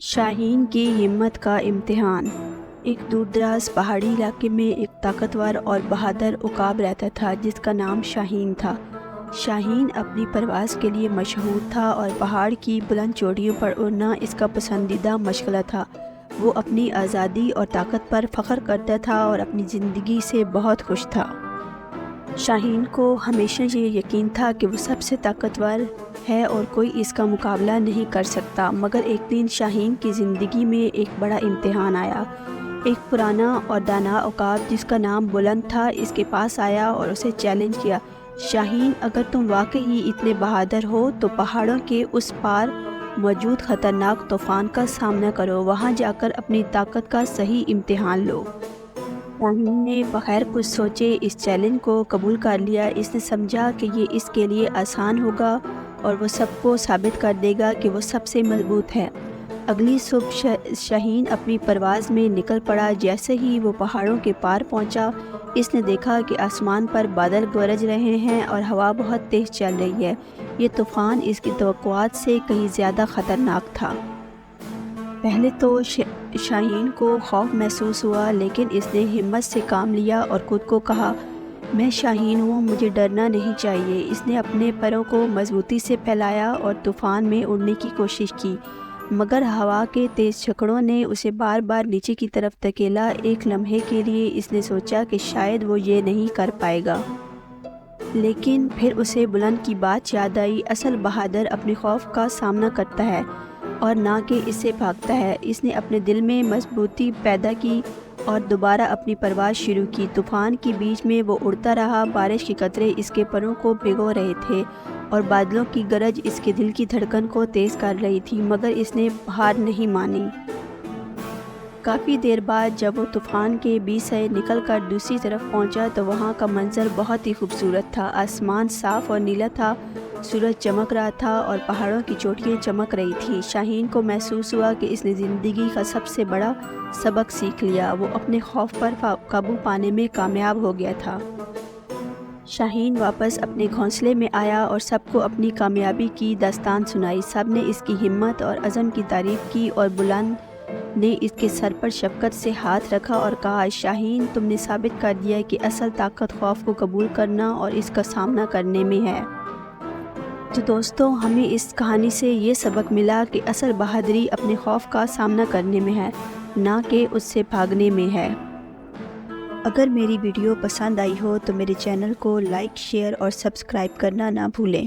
شاہین کی ہمت کا امتحان۔ ایک دور دراز پہاڑی علاقے میں ایک طاقتور اور بہادر عقاب رہتا تھا جس کا نام شاہین تھا۔ شاہین اپنی پرواز کے لیے مشہور تھا اور پہاڑ کی بلند چوٹیوں پر اڑنا اس کا پسندیدہ مشغلہ تھا۔ وہ اپنی آزادی اور طاقت پر فخر کرتا تھا اور اپنی زندگی سے بہت خوش تھا۔ شاہین کو ہمیشہ یہ یقین تھا کہ وہ سب سے طاقتور ہے اور کوئی اس کا مقابلہ نہیں کر سکتا، مگر ایک دن شاہین کی زندگی میں ایک بڑا امتحان آیا۔ ایک پرانا اور دانا عقاب جس کا نام بلند تھا اس کے پاس آیا اور اسے چیلنج کیا، شاہین اگر تم واقعی اتنے بہادر ہو تو پہاڑوں کے اس پار موجود خطرناک طوفان کا سامنا کرو، وہاں جا کر اپنی طاقت کا صحیح امتحان لو۔ شاہین نے بغیر کچھ سوچے اس چیلنج کو قبول کر لیا۔ اس نے سمجھا کہ یہ اس کے لیے آسان ہوگا اور وہ سب کو ثابت کر دے گا کہ وہ سب سے مضبوط ہے۔ اگلی صبح شاہین اپنی پرواز میں نکل پڑا۔ جیسے ہی وہ پہاڑوں کے پار پہنچا، اس نے دیکھا کہ آسمان پر بادل گرج رہے ہیں اور ہوا بہت تیز چل رہی ہے۔ یہ طوفان اس کی توقعات سے کہیں زیادہ خطرناک تھا۔ پہلے تو شاہین کو خوف محسوس ہوا، لیکن اس نے ہمت سے کام لیا اور خود کو کہا، میں شاہین ہوں، مجھے ڈرنا نہیں چاہیے۔ اس نے اپنے پروں کو مضبوطی سے پھیلایا اور طوفان میں اڑنے کی کوشش کی، مگر ہوا کے تیز جھکڑوں نے اسے بار بار نیچے کی طرف دھکیلا۔ ایک لمحے کے لیے اس نے سوچا کہ شاید وہ یہ نہیں کر پائے گا، لیکن پھر اسے بلند کی بات یاد آئی، اصل بہادر اپنے خوف کا سامنا کرتا ہے اور نہ کہ اس سے بھاگتا ہے۔ اس نے اپنے دل میں مضبوطی پیدا کی اور دوبارہ اپنی پرواز شروع کی۔ طوفان کے بیچ میں وہ اڑتا رہا، بارش کے قطرے اس کے پروں کو بھگو رہے تھے اور بادلوں کی گرج اس کے دل کی دھڑکن کو تیز کر رہی تھی، مگر اس نے ہار نہیں مانی۔ کافی دیر بعد جب وہ طوفان کے بیچ سے نکل کر دوسری طرف پہنچا تو وہاں کا منظر بہت ہی خوبصورت تھا۔ آسمان صاف اور نیلا تھا، سورج چمک رہا تھا اور پہاڑوں کی چوٹیاں چمک رہی تھیں۔ شاہین کو محسوس ہوا کہ اس نے زندگی کا سب سے بڑا سبق سیکھ لیا۔ وہ اپنے خوف پر قابو پانے میں کامیاب ہو گیا تھا۔ شاہین واپس اپنے گھونسلے میں آیا اور سب کو اپنی کامیابی کی داستان سنائی۔ سب نے اس کی ہمت اور عزم کی تعریف کی اور بلند نے اس کے سر پر شفقت سے ہاتھ رکھا اور کہا، شاہین، تم نے ثابت کر دیا کہ اصل طاقت خوف کو قبول کرنا اور اس کا سامنا کرنے میں ہے۔ تو دوستو، ہمیں اس کہانی سے یہ سبق ملا کہ اصل بہادری اپنے خوف کا سامنا کرنے میں ہے، نہ کہ اس سے بھاگنے میں ہے۔ اگر میری ویڈیو پسند آئی ہو تو میرے چینل کو لائک، شیئر اور سبسکرائب کرنا نہ بھولیں۔